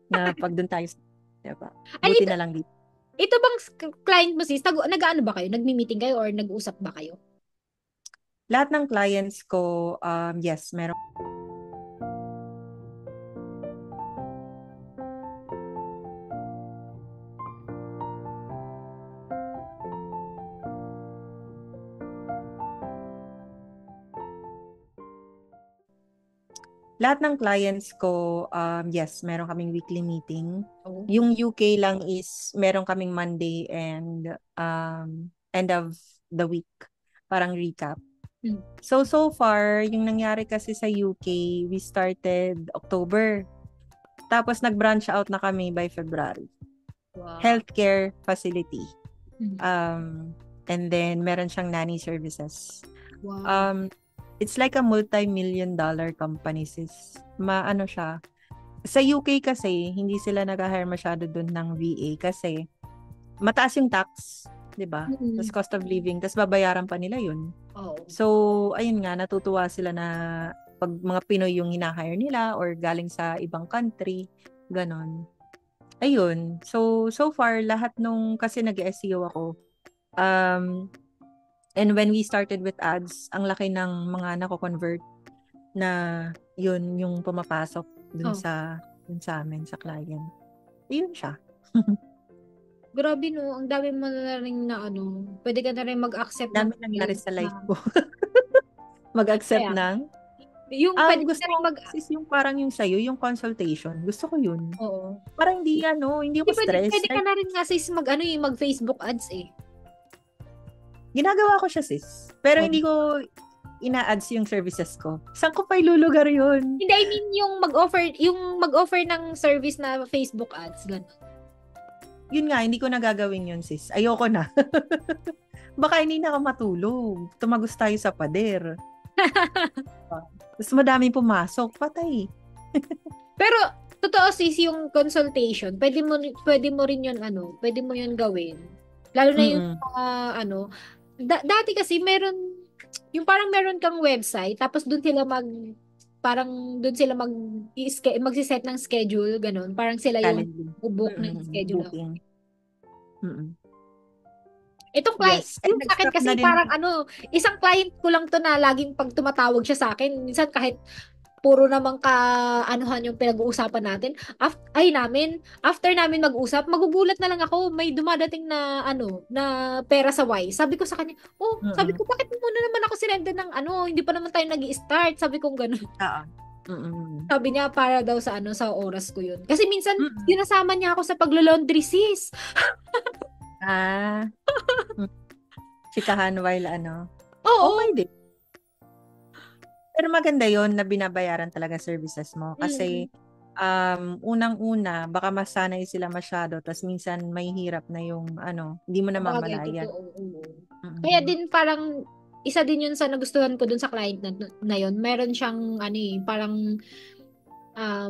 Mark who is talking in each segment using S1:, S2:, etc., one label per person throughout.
S1: na pag doon tayo, diba?
S2: Ano
S1: Buti
S2: ito,
S1: na lang dito.
S2: ito bang client mo sis? Nag-ano ba kayo? Nagmi-meeting kayo or nag-usap ba kayo?
S1: Lahat ng clients ko, yes, meron. Lahat ng clients ko, yes, meron kaming weekly meeting.
S2: Oh.
S1: Yung UK lang is meron kaming Monday and end of the week. Parang recap.
S2: Hmm.
S1: So far, yung nangyari kasi sa UK, we started October. Tapos nag-branch out na kami by February.
S2: Wow.
S1: Healthcare facility.
S2: Hmm.
S1: And then meron siyang nanny services.
S2: Wow.
S1: Um, it's like a multi-million dollar company sis. Maano siya. Sa UK kasi, hindi sila nag-hire masyado dun ng VA kasi mataas yung tax, 'di ba? Tapos
S2: Mm.
S1: cost of living, tapos babayaran pa nila 'yun.
S2: Oo.
S1: So, ayun nga, natutuwa sila na pag mga Pinoy yung hina-hire nila or galing sa ibang country, ganon. Ayun. So far, lahat nung, kasi nag-SEO ako, um, and when we started with ads, ang laki ng mga nako-convert na yun yung pumapasok
S2: Oh.
S1: dun sa amin, sa client. Ayun siya.
S2: Grabe no, ang dami mo na rin na ano, pwede ka na rin mag-accept ng
S1: Dami nangyari
S2: client
S1: sa
S2: na,
S1: life ko. Mag-accept
S2: kaya,
S1: ng,
S2: yung pwede ka
S1: gusto
S2: na rin
S1: ko sis yung parang yung sa'yo, yung consultation. Gusto ko yun.
S2: oo.
S1: Parang hindi
S2: Hindi
S1: ako stress.
S2: pwede ka
S1: Like,
S2: na rin nga sis mag-ano yung mag-Facebook ads eh.
S1: ginagawa ko siya sis. Pero
S2: Oh.
S1: hindi ko ina-ads yung services ko. Saan ko pa ilulugar yun?
S2: Hindi, I mean yung mag-offer ng service na Facebook ads, ganun.
S1: Yun nga, hindi ko na gagawin yun sis. Ayoko na. Baka hindi na ako matulog. Tumagos tayo sa pader. Tapos madaming pumasok. Patay.
S2: Pero totoo sis yung consultation, pwede mo rin yun ano, pwede mo yun gawin. Lalo na yung
S1: Mm-mm.
S2: ano, dati kasi meron yung parang meron kang website tapos doon sila magsi-set ng schedule ganun. Parang sila yung
S1: Calendly.
S2: book ng
S1: Mm-mm.
S2: schedule.
S1: Booking. Mm-mm.
S2: Itong client,
S1: Yes. And
S2: yung sa akin
S1: nag-stop
S2: kasi
S1: na din
S2: parang
S1: ako.
S2: ano, isang client ko lang to na laging pag tumatawag siya sa akin, minsan kahit puro namang ka-anuhan yung pinag-uusapan natin. After namin mag-usap, magugulat na lang ako, may dumadating na ano, na pera sa Y. Sabi ko sa kanya, oh, sabi
S1: Mm-mm.
S2: ko, bakit mo na naman ako sinenda ng ano, hindi pa naman tayo nag-i-start. Sabi ko gano'n.
S1: Oo. Mm-mm.
S2: Sabi niya, para daw sa ano, sa oras ko yun. Kasi minsan,
S1: Mm-mm.
S2: sinasama niya ako sa paglo-laundry, sis.
S1: Ah. Mm. Chikahan while ano. Okay
S2: Oo.
S1: din. Pero maganda yon na binabayaran talaga services mo.
S2: Mm.
S1: Kasi, unang-una, baka masanay sila masyado. Tapos minsan may hirap na yung, hindi mo
S2: Bagay,
S1: namamalayan.
S2: totoo. Oo. Kaya
S1: Mm-mm.
S2: din parang isa din yun sa nagustuhan ko dun sa client na yun. Meron siyang ano eh, parang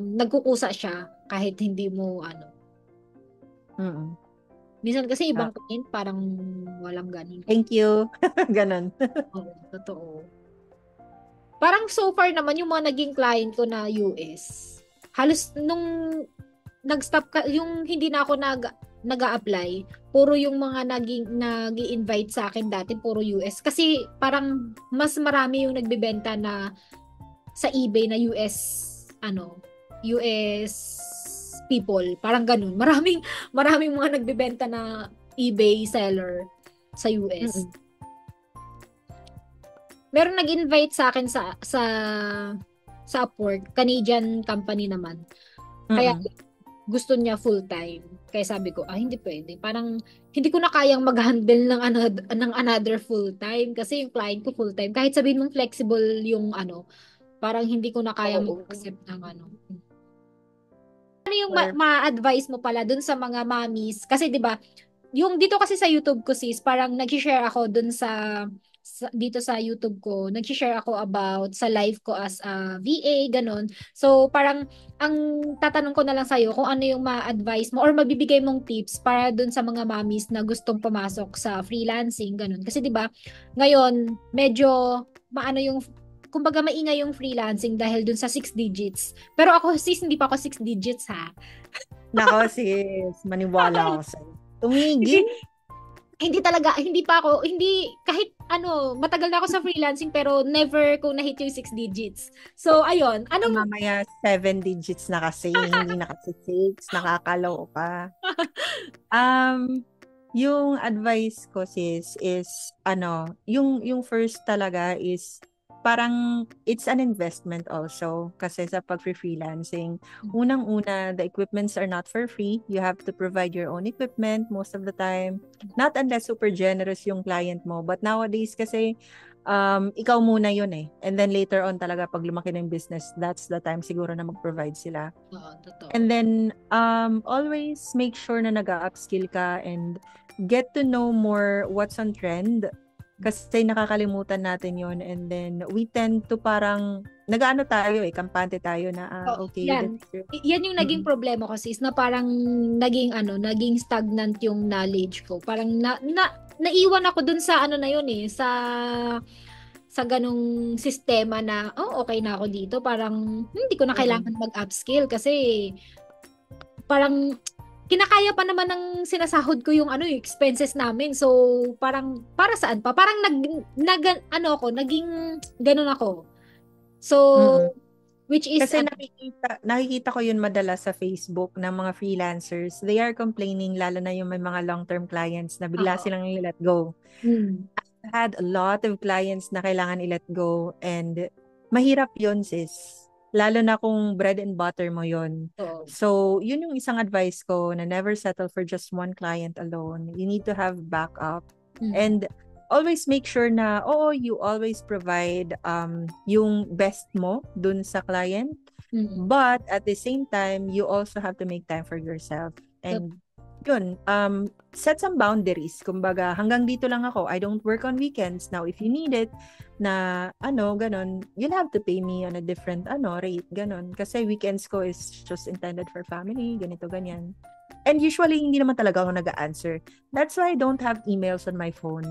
S2: nagkukusa siya kahit hindi mo ano.
S1: Mm-mm.
S2: Minsan kasi
S1: Ah,
S2: ibang client parang walang ganun eh.
S1: thank you. Ganon.
S2: Oo, totoo. Parang so far naman yung mga naging client ko na US, halos nung nag-stop ka, yung hindi na ako nag-a-apply, puro yung mga nag-i-invite sa akin dati, puro US. Kasi parang mas marami yung nagbebenta na sa eBay na US people. Parang ganun. Maraming mga nagbebenta na eBay seller sa US.
S1: Mm-mm.
S2: Meron nag-invite sa akin sa Upwork, Canadian company naman. Kaya
S1: Mm-mm.
S2: gusto niya full-time. Kaya sabi ko, hindi pwede. Parang hindi ko na kayang mag-handle ng another full-time kasi yung client ko full-time. Kahit sabihin mong flexible yung ano, parang hindi ko na kayang
S1: Oo.
S2: mag-accept ng ano. Ano yung
S1: Or,
S2: ma-advise mo pala dun sa mga mommies? Kasi 'di ba, yung dito kasi sa YouTube ko sis, parang nag-share ako dun dito sa YouTube ko, nag-share ako about sa life ko as a VA, ganun. So, parang ang tatanong ko na lang sa'yo kung ano yung ma-advise mo or mabibigay mong tips para dun sa mga mommies na gustong pumasok sa freelancing, ganun. Kasi 'di ba, ngayon medyo maano yung kumbaga maingay yung freelancing dahil dun sa 6 digits. Pero ako sis, hindi pa ako 6 digits ha.
S1: Nako sis, maniwala ako sa'yo.
S2: Hindi,
S1: Tumigil?
S2: hindi talaga, hindi pa ako, hindi, kahit matagal na ako sa freelancing pero never ko na-hit yung 6 digits. So, ayun, anong,
S1: Mamaya 7 digits na kasi, hindi na kasi 6. Nakakaloka. Yung advice ko sis is yung first talaga is parang it's an investment also kasi sa pag-freelancing. Unang-una, the equipments are not for free. You have to provide your own equipment most of the time. Not unless super generous yung client mo. But nowadays kasi ikaw muna yun eh. And then later on talaga pag lumaki ng business, that's the time siguro na mag-provide sila.
S2: totoo.
S1: And then, always make sure na nag-upskill ka and get to know more what's on trend. Kasi nakakalimutan natin yon. And then, we tend to parang, nag-ano tayo eh, kampante tayo na, okay.
S2: Yan. Yan yung naging problema ko sis, na parang naging stagnant yung knowledge ko. Parang naiwan ako dun sa na yun eh, sa ganong sistema na, okay na ako dito. Parang, hindi ko na kailangan mag-upskill kasi parang kinakaya pa naman ng sinasahod ko yung expenses namin. So, parang, para saan pa? Parang naging ganon ako. So, which is...
S1: Kasi nakikita ko yun madalas sa Facebook ng mga freelancers. They are complaining, lalo na yung may mga long-term clients na bigla silang i-let go. I had a lot of clients na kailangan i-let go and mahirap yun sis. Lalo na kung bread and butter mo yun. So, yun yung isang advice ko na never settle for just one client alone. You need to have backup. And always make sure na, you always provide yung best mo dun sa client. But at the same time, you also have to make time for yourself. And yun, set some boundaries. Kumbaga, hanggang dito lang ako. I don't work on weekends. Now, if you need it, na ganon, you'll have to pay me on a different rate, ganon. Kasi weekends ko is just intended for family, ganito, ganyan. And usually, hindi naman talaga ako nag-answer. That's why I don't have emails on my phone.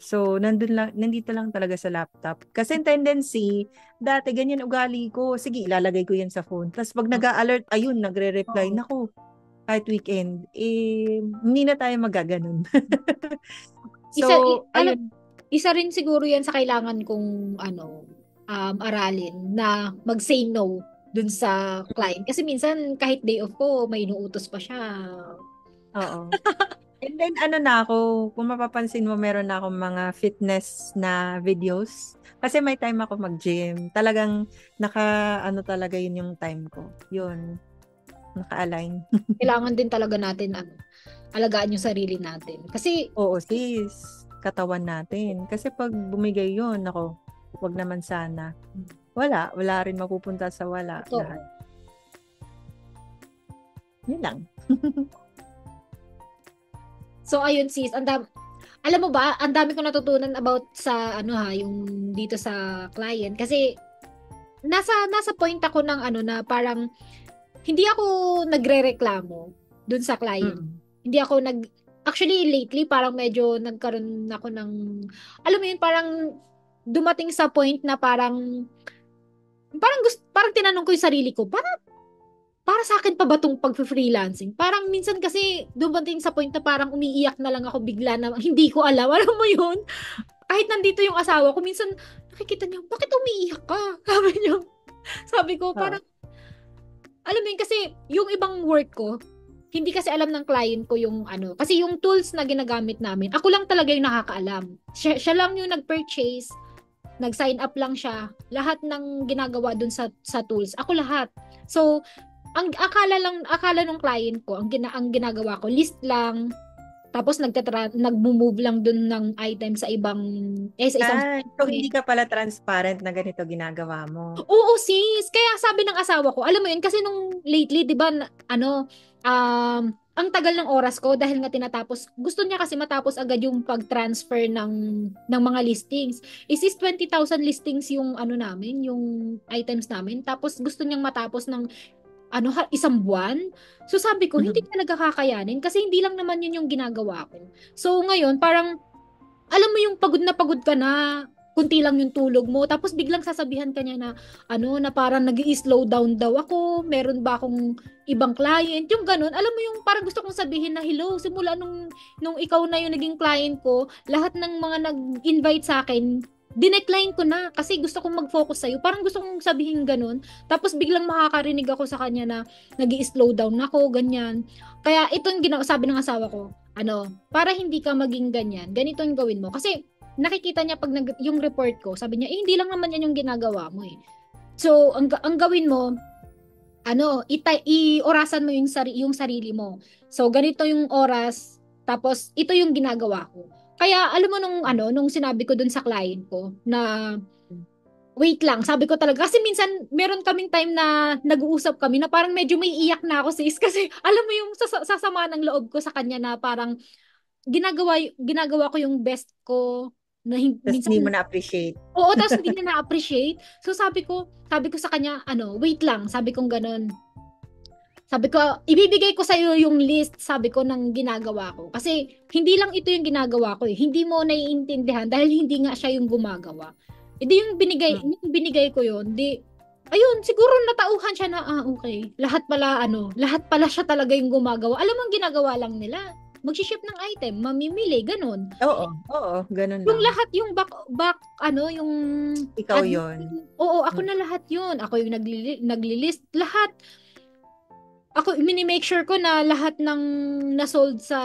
S1: So, nandito lang talaga sa laptop. Kasi tendency, dati ganyan ugali ko. Sige, ilalagay ko yan sa phone. Tapos pag nag-a-alert, ayun, nagre-reply na ko. Kahit weekend, hindi na tayo magaganon. So, ayun.
S2: Isa rin siguro yan sa kailangan kong aralin na mag-say no dun sa client. Kasi minsan kahit day off ko, may inuutos pa siya.
S1: Oo. And then kung mapapansin mo, meron na akong mga fitness na videos. Kasi may time ako mag-gym. Talagang talaga yun yung time ko. Yun. Naka-align.
S2: Kailangan din talaga natin alagaan yung sarili natin. Kasi
S1: oo sis, katawan natin. Kasi pag bumigay yun, wag naman sana. Wala rin mapupunta sa wala. Lahat. Yun lang.
S2: So ayun sis, alam mo ba, ang dami ko natutunan about sa yung dito sa client kasi nasa point ako ng na parang hindi ako nagrereklamo dun sa client. Hindi ako actually lately parang medyo nagkaroon ako ng alam mo yun, parang dumating sa point na parang tinanong ko yung sarili ko, para sa akin pa ba tong pag-freelancing? Parang minsan kasi dumating sa point na parang umiiyak na lang ako bigla na hindi ko alam. Alam mo yun? Kahit nandito yung asawa ko, minsan nakikita niya, bakit umiiyak ka? Sabi ko, parang, alam mo yun, kasi yung ibang work ko, hindi kasi alam ng client ko yung kasi yung tools na ginagamit namin, ako lang talaga yung nakakaalam. Siya lang yung nag-purchase, nag-sign up lang siya. Lahat ng ginagawa dun sa tools, ako lahat. So, ang akala ng client ko, ang ginagawa ko, list lang, tapos nag-move lang dun ng item sa isang
S1: so hindi ka pala transparent na ganito ginagawa mo.
S2: Oo sis, kaya sabi ng asawa ko, alam mo yun, kasi nung lately, di ba, ang tagal ng oras ko dahil nga tinatapos, gusto niya kasi matapos agad yung pag-transfer ng mga listings. Is 20,000 listings yung namin, yung items namin, tapos gusto niyang matapos ng isang buwan. So sabi ko, hindi talaga kakayanin kasi hindi lang naman yun yung ginagawa ko. So ngayon, parang, alam mo yung pagod na pagod ka na, kunti lang yung tulog mo, tapos biglang sasabihan ka niya na, na parang nag-i-slow down daw ako, meron ba akong ibang client, yung ganun. Alam mo yung parang gusto kong sabihin na, hello, simula nung ikaw na yung naging client ko, lahat ng mga nag-invite sa akin, dinecline ko na kasi gusto kong mag-focus sa'yo. Parang gusto kong sabihin ganun. Tapos biglang makakarinig ako sa kanya na nag-i-slow down ako, ganyan. Kaya ito yung sabi ng asawa ko, para hindi ka maging ganyan, ganito yung gawin mo. Kasi nakikita niya pag yung report ko, sabi niya, hindi lang naman yan yung ginagawa mo eh. So, ang gawin mo, iorasan mo yung sarili mo. So, ganito yung oras, tapos ito yung ginagawa ko. Kaya, alam mo nung sinabi ko dun sa client ko, na wait lang, sabi ko talaga, kasi minsan, meron kaming time na nag-uusap kami na parang medyo may iyak na ako sis, kasi alam mo yung sasama ng loob ko sa kanya na parang, ginagawa ko yung best ko na
S1: Tapos
S2: minsan
S1: hindi mo na-appreciate.
S2: oo, tapos hindi niya na-appreciate. So sabi ko sa kanya, wait lang, sabi kong ganun. Sabi ko, ibibigay ko sa iyo yung list, sabi ko, ng ginagawa ko. Kasi hindi lang ito yung ginagawa ko eh. Hindi mo naiintindihan dahil hindi nga siya yung gumagawa. Hindi yung binigay ko yun, ayun, siguro natauhan siya na, okay. Lahat pala siya talaga yung gumagawa. Alam mo, ang ginagawa lang nila, mag-ship ng item, mamimili, ganun.
S1: Oo, ganun
S2: Yung
S1: lang.
S2: lahat, yung yung
S1: Ikaw yon.
S2: Oo, ako na lahat yun. Ako yung nagli-list, lahat. Ako, mini-make sure ko na lahat ng na-sold sa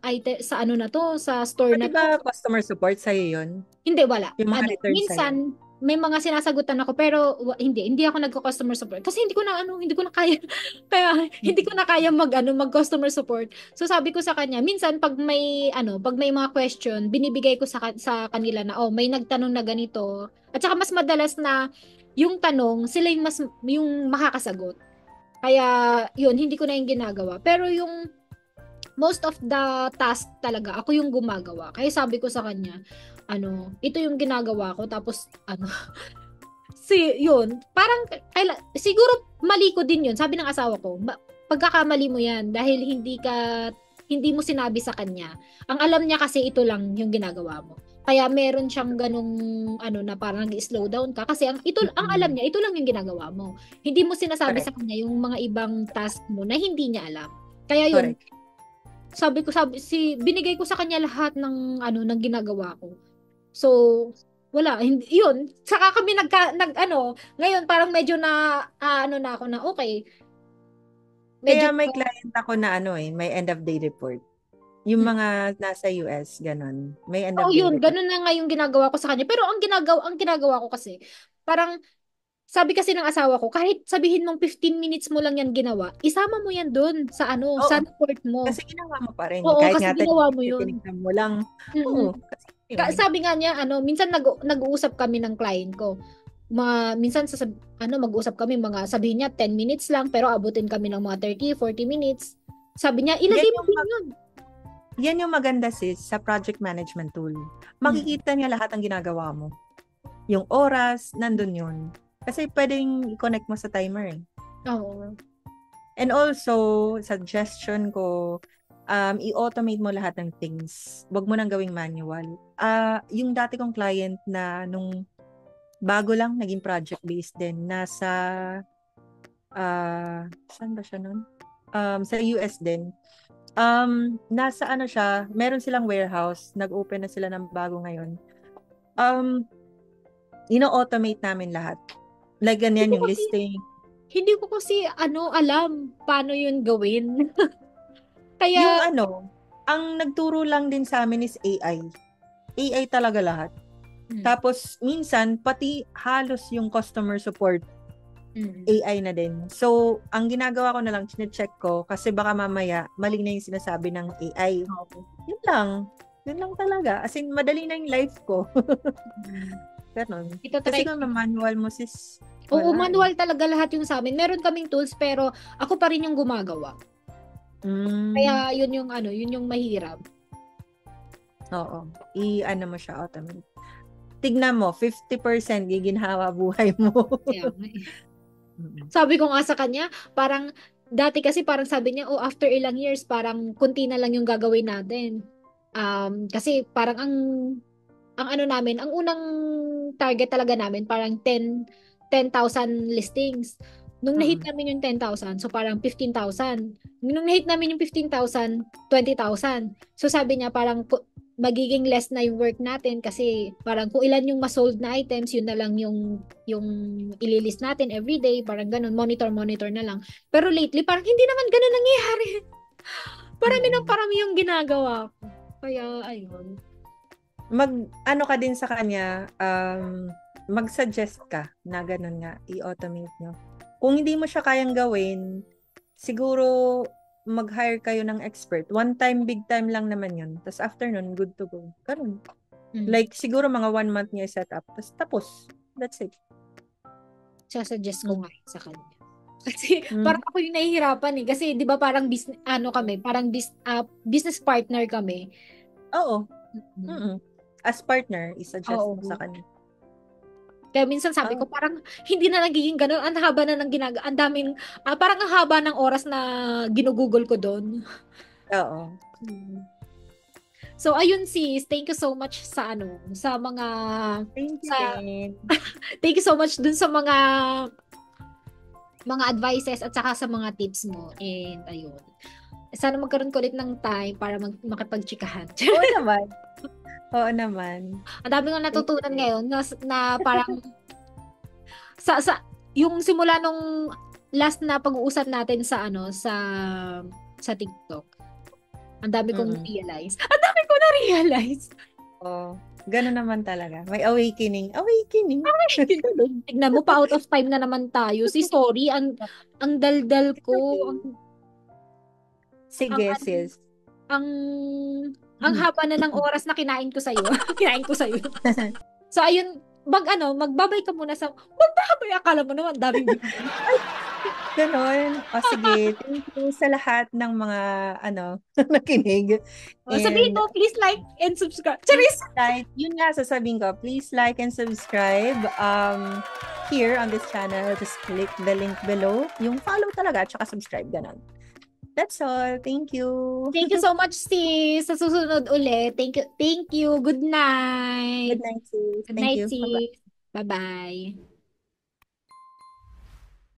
S2: item, sa na to, sa store
S1: Pati
S2: na to.
S1: ba customer support sa'yo yun?
S2: Hindi, wala.
S1: Yung mga return sa'yo?
S2: Minsan, may mga sinasagutan ako, pero hindi ako nagko-customer support. Kasi hindi ko na kaya, kaya, hindi ko na kaya mag-customer support. So, sabi ko sa kanya, minsan, pag may mga question, binibigay ko sa kanila na, may nagtanong na ganito. At saka, mas madalas na, yung tanong, sila yung makakasagot. Kaya, yun, hindi ko na yung ginagawa. Pero yung most of the task talaga, ako yung gumagawa. Kaya sabi ko sa kanya, ito yung ginagawa ko. Tapos, yun, parang, siguro mali ko din yun. Sabi ng asawa ko, pagkakamali mo yan dahil hindi mo sinabi sa kanya. Ang alam niya kasi ito lang yung ginagawa mo. Kaya meron siyang ganung na parang nag-slow down ka kasi ang alam niya ito lang yung ginagawa mo. Hindi mo sinasabi sa kanya yung mga ibang task mo na hindi niya alam. Kaya yun, binigay ko sa kanya lahat ng ng ginagawa ko. So, wala, hindi, yun. Saka kami ngayon parang medyo na na ako na okay.
S1: Kaya may client ako na may end of day report. Yung mga nasa US, ganun. May end of day
S2: yun,
S1: report.
S2: ganun na nga yung ginagawa ko sa kanya. Pero ang ginagawa ko kasi, parang, sabi kasi ng asawa ko, kahit sabihin mong 15 minutes mo lang yan ginawa, isama mo yan doon sa sa report mo.
S1: Kasi ginawa mo pa rin.
S2: Oo,
S1: Kahit
S2: kasi
S1: nga
S2: ginawa mo yun.
S1: tinignan mo lang.
S2: Mm-mm.
S1: Oo, kasi yun.
S2: Sabi nga niya, minsan nag-uusap kami ng client ko. Minsan mag-uusap kami sabihin niya 10 minutes lang pero abutin kami ng mga 30, 40 minutes. Sabi niya, ilagay mo din yun.
S1: Yan yung maganda sis sa project management tool. Makikita niya lahat ng ginagawa mo. Yung oras, nandun yun. Kasi pwedeng i-connect mo sa timer eh.
S2: Oo.
S1: And also, suggestion ko, i-automate mo lahat ng things. Huwag mo nang gawing manual. Yung dati kong client na nung bago lang naging project-based din, nasa saan ba siya nun? Sa US din. Nasa siya, meron silang warehouse, nag-open na sila ng bago ngayon. Ino-automate namin lahat. Like ganyan yung listing.
S2: Hindi ko kasi alam paano yun gawin. Kaya
S1: Yung ang nagturo lang din sa amin is AI. AI talaga lahat. Tapos minsan pati halos yung customer support AI na din. So, ang ginagawa ko na lang, chine-check ko kasi baka mamaya mali na yung sinasabi ng AI. Yun lang. Yun lang talaga. As in, madali na yung life ko. Ganon. Kasi kung manual mo sis,
S2: oo, manual talaga lahat yung sa amin. Meron kaming tools pero ako pa rin yung gumagawa. Kaya yun yung mahirap.
S1: Oo. Mo siya automate. Tignan mo, 50% giginhawa buhay mo.
S2: Yeah. Sabi ko nga sa kanya, parang dati kasi parang sabi niya, after ilang years, parang kunti na lang yung gagawin natin. Kasi parang ang ano namin, ang unang target talaga namin parang 10,000 listings. Nung na-hit
S1: Mm.
S2: namin yung 10,000, so parang 15,000. Nung na-hit namin yung 15,000, 20,000. So sabi niya parang magiging less na yung work natin kasi parang kung ilan yung ma-sold na items, yun na lang yung ililist natin every day, parang ganun, monitor na lang. Pero lately, parang hindi naman ganun nangyayari. Parami ng
S1: Mm.
S2: parami yung ginagawa ko. Kaya, ayun.
S1: Ano ka din sa kanya, mag-suggest ka na ganun nga, i-automate nyo. Kung hindi mo siya kayang gawin, siguro mag-hire kayo ng expert. One time, big time lang naman yun. Tapos after nun, good to go. Ganun. Like, siguro mga 1 month niya set up. Tapos. That's it.
S2: Sasuggest ko nga sa kanya. Kasi parang ako yung nahihirapan eh. Kasi di ba parang business partner kami.
S1: Oo. As partner, i-suggest mo sa kanya.
S2: Kaya minsan sabi ko parang hindi na nagiging ganun. Ang haba na ng ang daming, parang ang haba ng oras na ginugugol ko doon.
S1: Oo.
S2: So ayun sis, thank you so much sa sa mga thank you so much dun sa mga advices at saka sa mga tips mo. And ayun. Sana magkaroon ko ulit ng time para makipagtsikahan.
S1: Oo naman. Oo naman.
S2: Ang dami kong natutunan ngayon na parang sa yung simula nung last na pag-uusap natin sa sa TikTok. Ang dami kong realize. Ang dami ko na realize.
S1: Oh, gano'n naman talaga. May awakening.
S2: Tignan mo pa out of time na naman tayo. Sorry, ang daldal ko.
S1: Sige, sis.
S2: Ang haba na ng oras na kinain ko sa'yo. So, ayun, magbabay ka muna magbabay, akala mo naman, daming
S1: Ganon. O sige, thank you sa lahat ng mga, nakinig.
S2: Sabihin mo, please like and subscribe. Charis!
S1: Yun nga, sasabihin ko, please like and subscribe here on this channel. Just click the link below. Yung follow talaga, at saka subscribe, ganon. That's all. Thank you.
S2: Thank you so much, sis. Sa susunod ulit. Thank you. Good night.
S1: Good night, sis.
S2: Good night, sis. Bye-bye.